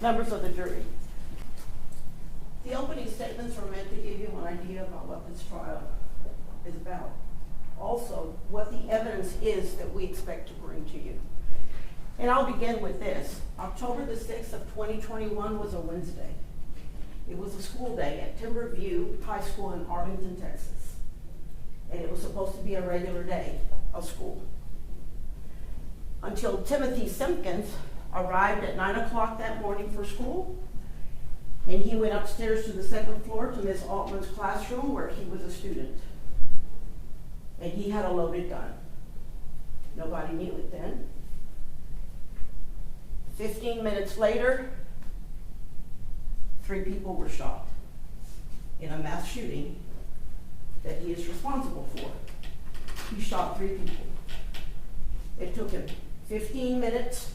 Members of the jury, the opening statements are meant to give you an idea about what this trial is about. Also, what the evidence is that we expect to bring to you. And I'll begin with this. October the 6th of 2021 was a Wednesday. It was a school day at Timberview High School in Arlington, Texas. And it was supposed to be a regular day of school. Until Timothy Simpkins arrived at 9 o'clock that morning for school, and he went upstairs to the second floor to Miss Altman's classroom where he was a student. And he had a loaded gun. Nobody knew it then. 15 minutes later, 3 people were shot in a mass shooting that he is responsible for. He shot 3 people. It took him 15 minutes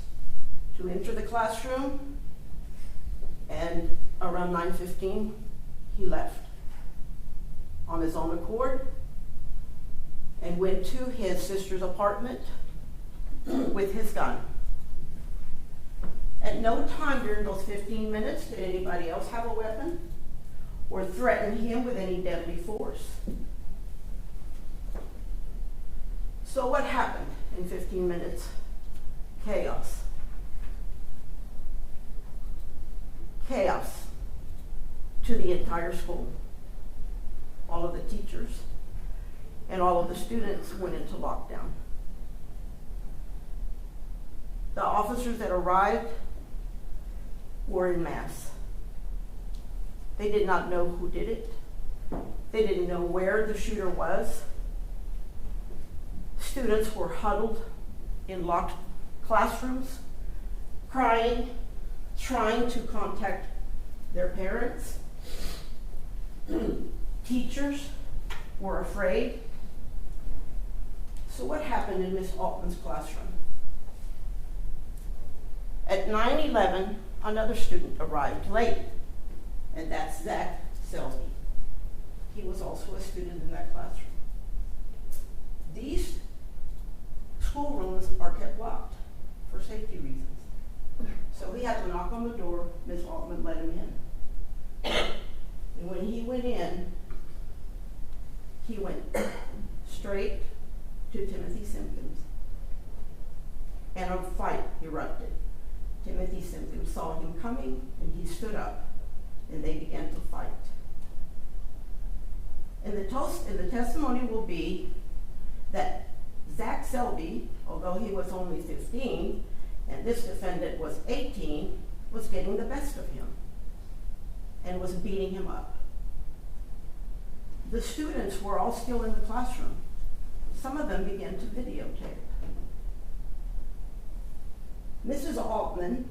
to enter the classroom, and around 9:15, he left on his own accord and went to his sister's apartment with his gun. At no time during those 15 minutes did anybody else have a weapon or threaten him with any deadly force. So what happened in 15 minutes? Chaos. Chaos to the entire school. All of the teachers and all of the students went into lockdown. The officers that arrived were in mass. They did not know who did it. They didn't know where the shooter was. Students were huddled in locked classrooms, crying, trying to contact their parents. Teachers were afraid. So what happened in Miss Altman's classroom? At 9:11, another student arrived late, and that's Zach Selby. He was also a student in that classroom. These schoolrooms are kept locked for safety reasons. So he had to knock on the door. Ms. Altman let him in. And when he went in, he went straight to Timothy Simpkins, and a fight erupted. Timothy Simpkins saw him coming, and he stood up, and they began to fight. And the testimony will be that Zach Selby, although he was only 15, and this defendant was 18, was getting the best of him and was beating him up. The students were all still in the classroom. Some of them began to videotape. Mrs. Altman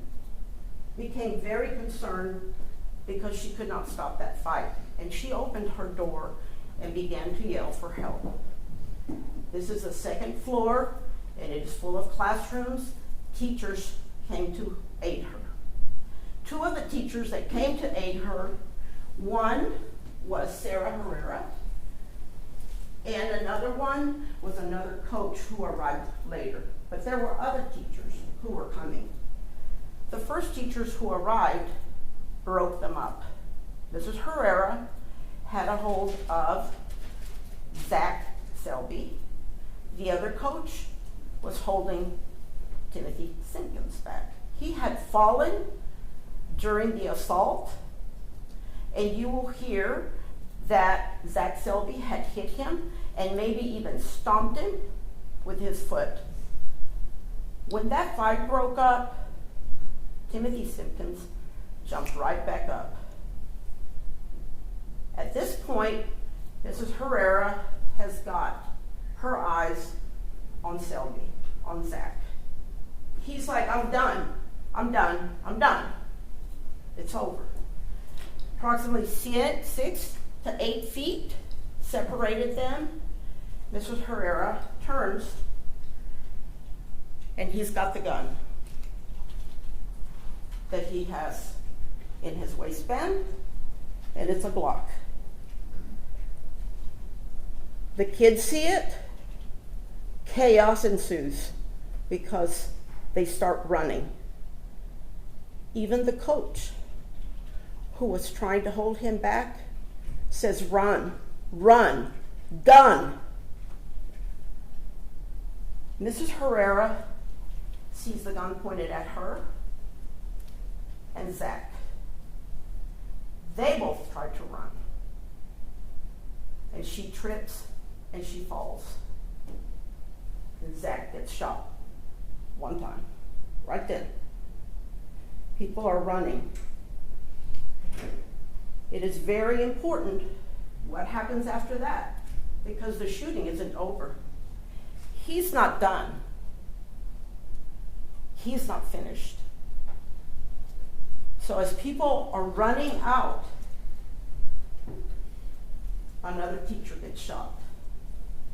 became very concerned because she could not stop that fight, and she opened her door and began to yell for help. This is the second floor, and it is full of classrooms. Teachers came to aid her. 2 of the teachers that came to aid her, one was Sarah Herrera, and another one was another coach who arrived later. But there were other teachers who were coming. The first teachers who arrived broke them up. Mrs. Herrera had a hold of Zach Selby. The other coach was holding Timothy Simpkins back. He had fallen during the assault, and you will hear that Zach Selby had hit him and maybe even stomped him with his foot. When that fight broke up, Timothy Simpkins jumped right back up. At this point, Mrs. Herrera has got her eyes on Selby, on Zach. He's like, I'm done. It's over. Approximately 6 to 8 feet separated them. Mrs. Herrera turns, and he's got the gun that he has in his waistband, and it's a Glock. The kids see it. Chaos ensues because they start running. Even the coach, who was trying to hold him back, says, "Run, run, gun." Mrs. Herrera sees the gun pointed at her and Zach. They both try to run. And she trips and she falls. And Zach gets shot one time, right then. People are running. It is very important what happens after that, because the shooting isn't over. He's not done. He's not finished. So as people are running out, another teacher gets shot.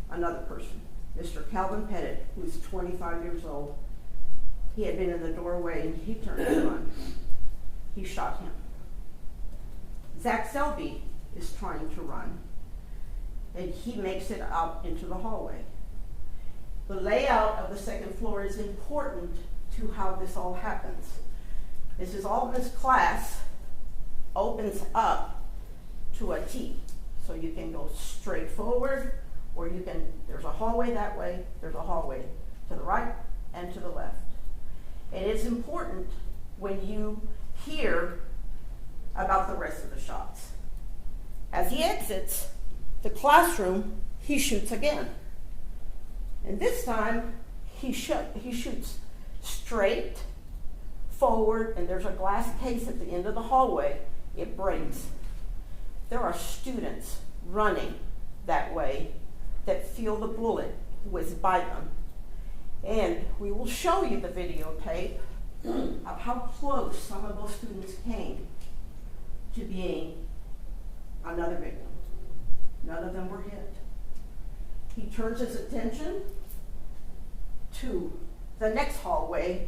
Another person, Mr. Calvin Pettit, who's 25 years old. He had been in the doorway and he turned to run. He shot him. Zach Selby is trying to run, and he makes it out into the hallway. The layout of the second floor is important to how this all happens. Mrs. Altman's class opens up to a T. So you can go straight forward, or you can, there's a hallway that way, there's a hallway to the right and to the left. And it's important when you hear about the rest of the shots. As he exits the classroom, he shoots again. And this time, he shoots straight forward, and there's a glass case at the end of the hallway. It breaks. There are students running that way that feel the bullet whiz by them. And we will show you the videotape of how close some of those students came to being another victim. None of them were hit. He turns his attention to the next hallway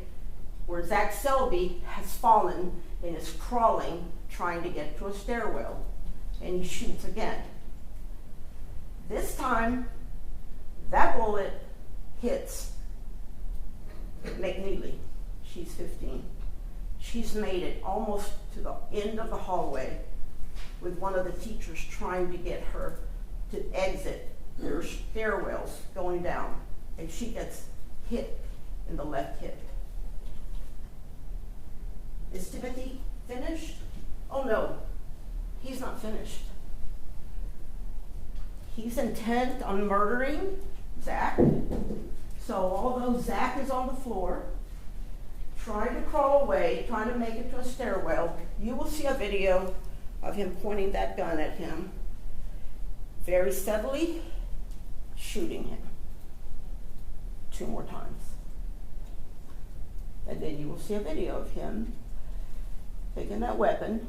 where Zach Selby has fallen and is crawling, trying to get to a stairwell. And he shoots again. This time, that bullet hits McNeely. She's 15. She's made it almost to the end of the hallway with one of the teachers trying to get her to exit. There are stairwells going down, and she gets hit in the left hip. Is Timothy finished? Oh no, he's not finished. He's intent on murdering Zach. So although Zach is on the floor, trying to crawl away, trying to make it to a stairwell, you will see a video of him pointing that gun at him, very steadily shooting him 2 more times. And then you will see a video of him taking that weapon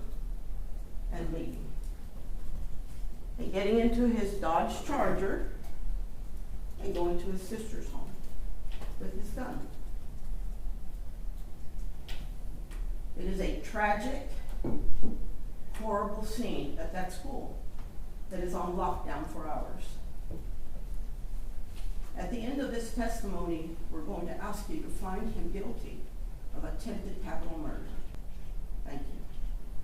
and leaving. And getting into his Dodge Charger and going to his sister's home with his gun. It is a tragic, horrible scene at that school that is on lockdown for hours. At the end of this testimony, we're going to ask you to find him guilty of attempted capital murder. Thank you.